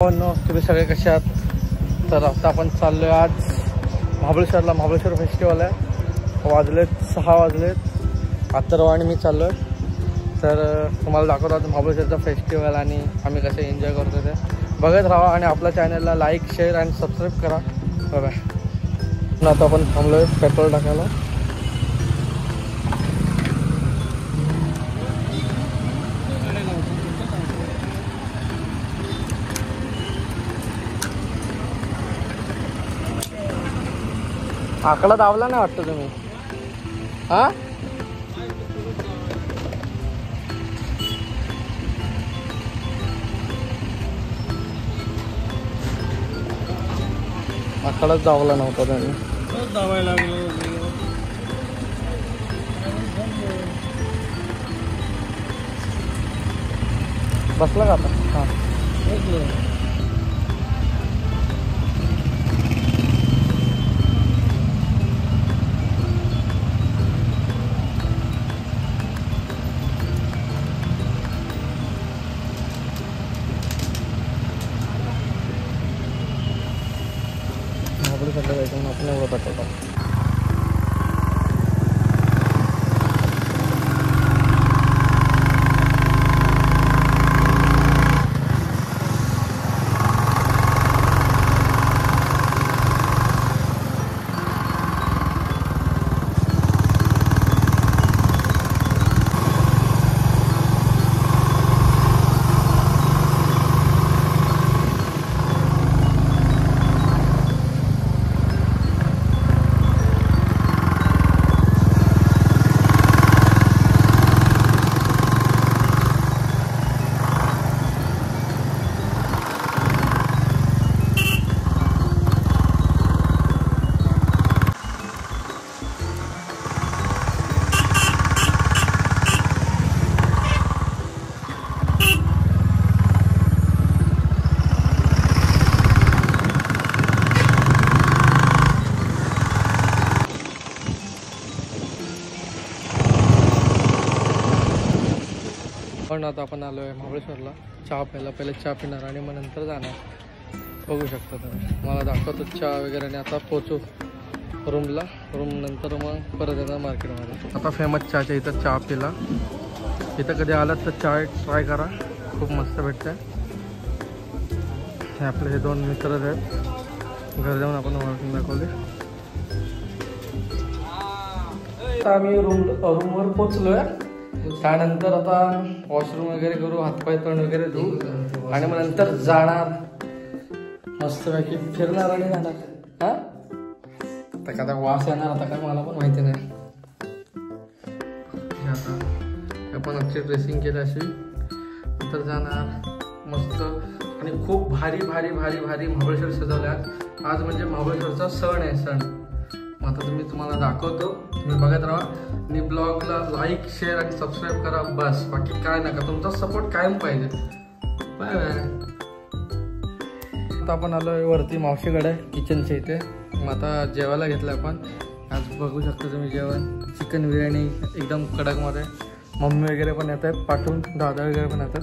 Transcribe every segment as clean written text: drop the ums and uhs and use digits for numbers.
तुम्ही सगळे कसे आहात? तर आता आपण चाललोय आज महाबळेश्वरला. महाबळेश्वर फेस्टिवल आहे. वाजलेत 6 वाजलेत. अथर्व आणि मी चाललोय. तर तुम्हाला दाखवतो आज महाबळेश्वरचा फेस्टिवल आणि आम्ही कसे एन्जॉय करतो ते बघत राहा. आणि आपल्या चॅनलला लाईक, शेअर आणि सबस्क्राईब करा. बाय. आता आपण थांबलोय पेट्रोल टाकायला. आकडा दावला नाही वाटतं तुम्ही? हा, आकडाच दावला नव्हता त्यांनी. दावायला बसला का आता? हा, महाबळेश्वरला जायचं म्हणून आपण एवढं पेट्रोल टाकतो. पण आता आपण आलो आहे महाबळेश्वरला चहा प्यायला. पहिले चहा पिणार आणि मग नंतर जाणार. बघू शकता तुम्ही. मला दाखवतो चहा वगैरे. आणि आता पोचू रूमला. रूम नंतर मग परत येणार मार्केटमध्ये. आता फेमस चहाच्या इथं चहा पिला. इथं कधी आलात तर चहा ट्राय करा, खूप मस्त भेटतं. हे आपले हे 2 मित्रच आहेत. घर जाऊन आपण मार्केट दाखवले. आता आम्ही रूमवर पोचलो आहे. त्यानंतर आता वॉशरूम वगैरे करू, हातपाय तोंड वगैरे धुवू आणि मग नंतर जाणार मस्तपैकी फिरणार आणि जाणार. हा, आता का वास येणार आता काय मला पण माहिती नाही. आता आपण आजची ड्रेसिंग केली अशी नंतर जाणार मस्त. आणि खूप भारी भारी भारी भारी महाबळेश्वर सजवलं आज. आज म्हणजे महाबळेश्वरचा सण आहे. सण आता तुम्हाला दाखवतो. तुम्ही बघत राहा आणि ब्लॉगला लाईक, शेअर आणि सबस्क्राईब करा. बस, बाकी काय नका. तुमचा सपोर्ट कायम पाहिजे. Bye bye. आता आपण आलो वरती मावशीकडे किचनच्या इथे. मग आता जेवायला घेतलं आपण. आज बघू शकता तुम्ही जेवण. चिकन बिर्याणी एकदम कडकमध्ये. मम्मी वगैरे पण येत आहेत पाठवून. दादा वगैरे पण येतात.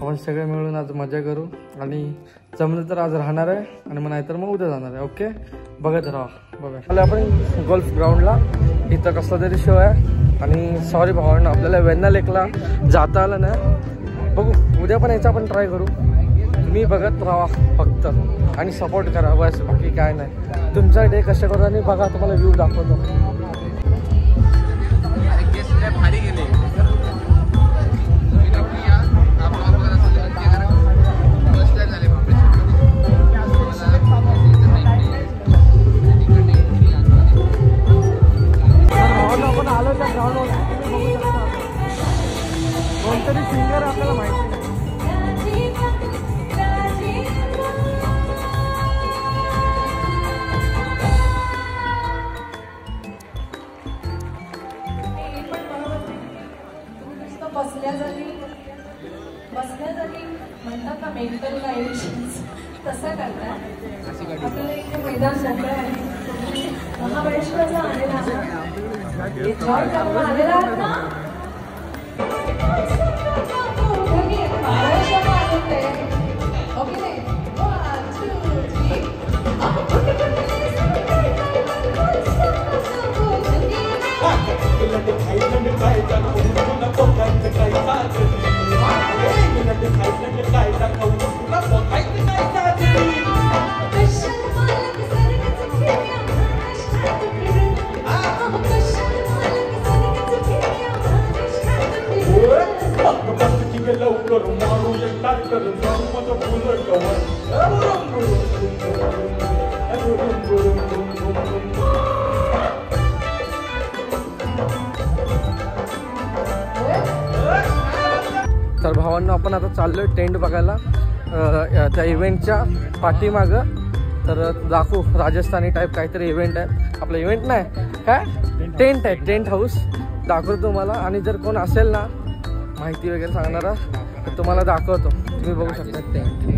आपण सगळे मिळून आज मजा करू. आणि जमलं तर आज राहणार आहे आणि मग नाहीतर मग उद्या जाणार आहे. ओके, बघत राहा. बघा आलो आपण गोल्फ ग्राउंडला. इथं कसला तरी शो आहे. आणि सॉरी भावांना, आपल्याला वेण्णा लेकला जाता आलं नाही. बघू उद्या पण याचा आपण ट्राय करू. तुम्ही बघत राहा फक्त आणि सपोर्ट करा. बस, बाकी काय नाही. तुमचा डे कसे करतो आणि बघा तुम्हाला व्ह्यू दाखवतो. भारी गेले. कोणतरी सिंगर आपल्याला माहिती नाही. बसल्या जागी म्हणतात ना मेंटल डायरेक्शन्स तसं करतात. आपल्याला इथे मैदान मोकळं आहे. महाबळेश्वरला आलेला आहात ना? ओके. तर भावांना आपण आता चाललोय टेंट बघायला त्या इव्हेंटच्या पाठीमागं. तर दाखवू राजस्थानी टाईप काहीतरी इव्हेंट आहे. आपलं इव्हेंट नाही काय टेंट आहे, टेंट हाऊस दाखवतो तुम्हाला. आणि जर कोण असेल ना माहिती वगैरे सांगणारा तर तुम्हाला दाखवतो. तुम्ही बघू शकता टेंट.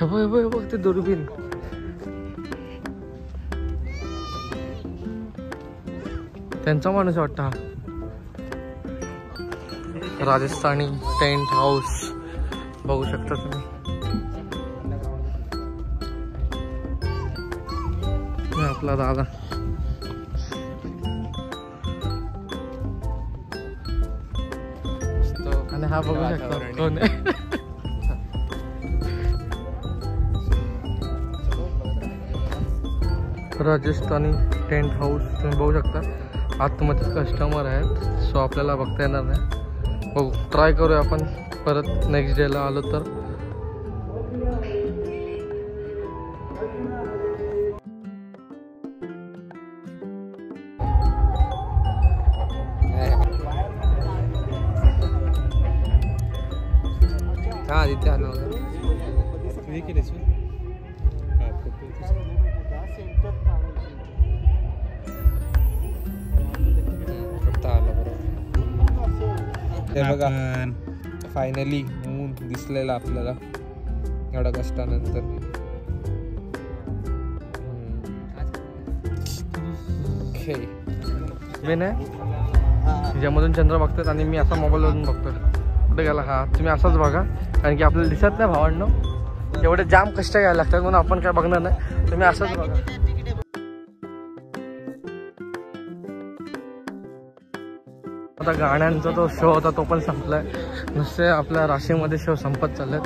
हे बघ ते दुर्बीण. त्यांचा माणूस वाटतं हा. राजस्थानी टेंट हाऊस बघू शकता तुम्ही. आपला दादा आणि हा बघू शकता कोण आहे. राजस्थानी टेंट हाऊस तुम्ही बघू शकता. आतमध्ये कस्टमर आहेत सो आपल्याला बघता येणार नाही. बघू ट्राय करूया आपण परत नेक्स्ट डेला आलो तर. हा तिथे आलो हे बघा फायनली मून दिसलेला आपल्याला एवढ्या कष्टानंतर. मेन आहे ज्यामधून चंद्र बघतात आणि मी असा मोबाईलवरून बघतोय. कुठे गेला हा तुम्ही असाच बघा कारण की आपल्याला दिसत नाही भावांनो. एवढे जाम कष्ट घ्यायला लागतात म्हणून आपण काय बघणार नाही. तुम्ही असंच बघा. आता गाण्यांचा तो शो होता तो पण संपलाय. नुसते आपल्या राशीमध्ये शो संपत चाललेत.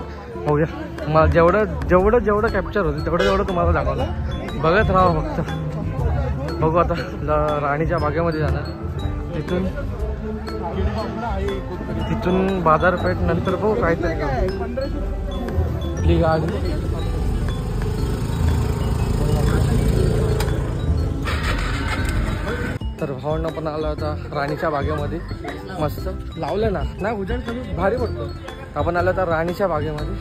बघूया मला जेवढं कॅप्चर होते तेवढं तुम्हाला दाखवलं. बघत राहा फक्त. बघू आता राणीच्या बागेमध्ये जाणार. तिथून बाजारपेठ नंतर बघू काहीतरी आपली गाडी. तर भावना पण आला होता राणीच्या बागेमध्ये. मस्त लावलं ना नाही उजेड कमी भारी पडतो. आपण आलो तर राणीच्या बागेमध्ये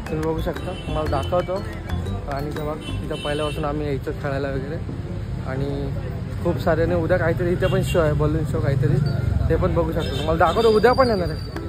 तुम्ही बघू शकता. मला दाखवतो राणीच्या बाग. तिथं पहिल्यापासून आम्ही यायचं खेळायला वगैरे. आणि खूप साऱ्याने उद्या काहीतरी इथे पण शो आहे बलून शो काहीतरी ते पण बघू शकतो. तुम्हाला दाखवतो उद्या पण येणार आहे.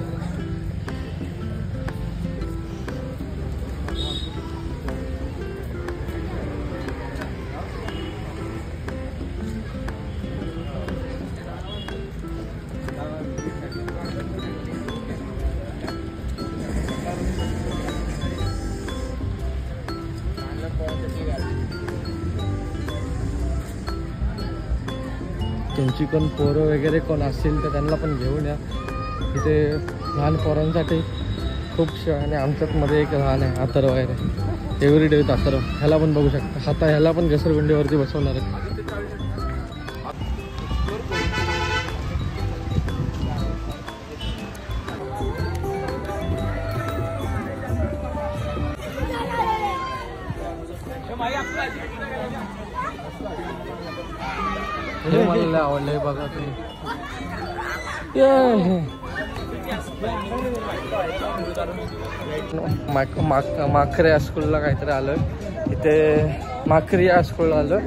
तुमची पण पोरं वगैरे कोण असतील तर त्यांना पण घेऊन या. इथे लहान पोरांसाठी खूप शो आहे. आणि आमच्यातमध्ये एक लहान आहे अथर्व वगैरे एव्हरीडे विथ अथर्व. ह्याला पण बघू शकता. आता ह्याला पण घसरगुंडीवरती बसवणार आहे. हे मला आवडलंय बघा तुम्ही. माखरे हायस्कूलला काहीतरी आलोय. इथे माखरी हायस्कूलला आलो.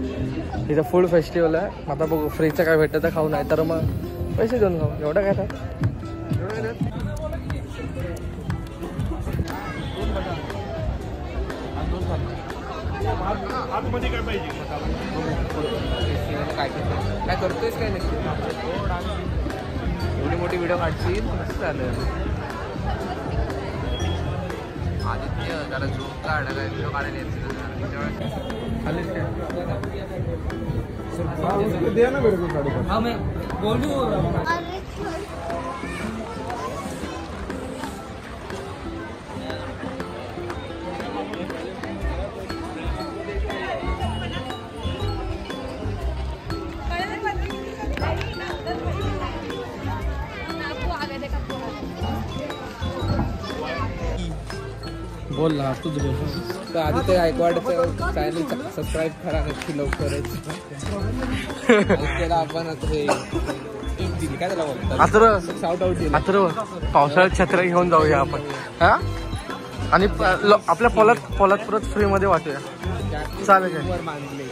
इथे फूड फेस्टिवल आहे. आता बघू फ्रीचं काय भेटतं तर खाऊ नाही तर मग पैसे देऊन खाऊ. एवढं काय तर काय करतोयस काय नक्की. एवढी मोठी व्हिडिओ काढशील मस्त आलं. आदित्य जरा झूम काढ काय व्हिडिओ काढायला बोल ना तूच बोल. तर आदित्य गायकवाडचं चॅनल सबस्क्राईब करा नक्की लवकरच. त्याला आपण आता हे दिली काय त्याला बोलतात अथर्व शाउट आउट दिलं. अथर्व पावसाळ्यात छत्र्या घेऊन जाऊया आपण हा आणि आपल्या पोलादपुरात फ्रीमध्ये वाटूया. चालेल काय? वर मांडले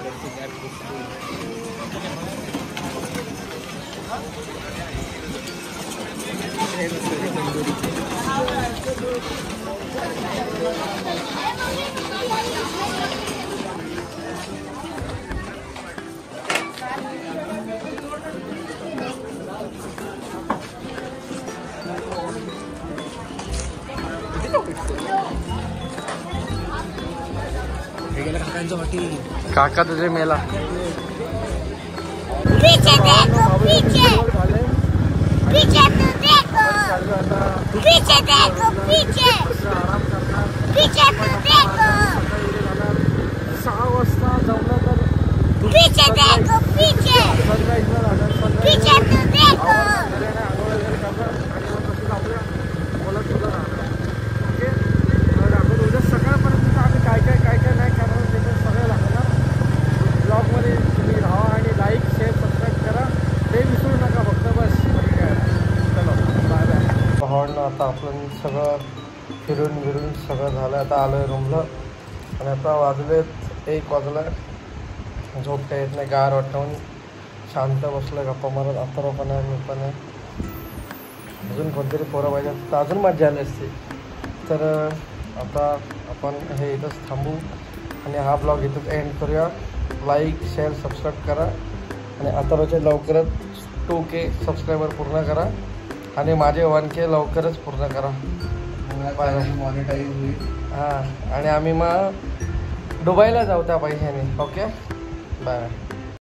काकांचं हॉटेल. काका तुझे मेला. पीछे देखो पीछे पीछे तो देखो पीछे देखो पीछे पीछे तो देखो 6 वाजता जमलं तर पीछे देखो पीछे सनराईजला जाणार. पीछे तो देखो ओके आपण उद्या सकाळपर्यंत आम्ही काय नाही करणार ते सगळं लागणार. ब्लॉगमध्ये तुम्ही राहा आणि लाईक शेअर सबस्क्राईब करा ते विसरू नका फक्त. बस काय चलो बाय बाय. भावांना आता आपण सगळं फिरून सगळं झालं. आता आलो आहे रूमला आणि आता वाजलेत 1 वाजला. झोप काय येत नाही, गार वाटतं शांत बसलं गप्पा मारत. अथर्व पण आहे, मी पण आहे. अजून कोणतरी पोरं पाहिजे तर अजून मजा आली असते. तर आता आपण हे इथंच थांबू आणि हा ब्लॉग इथंच एंड करूया. लाईक शेअर सबस्क्राईब करा आणि अथर्वचे लवकरच 2K सबस्क्रायबर पूर्ण करा आणि माझे 1K लवकरच पूर्ण करा. मॉनिटाईज होईल. हां आणि आम्ही मग दुबईला जाऊ त्या पैशाने. Okay bye.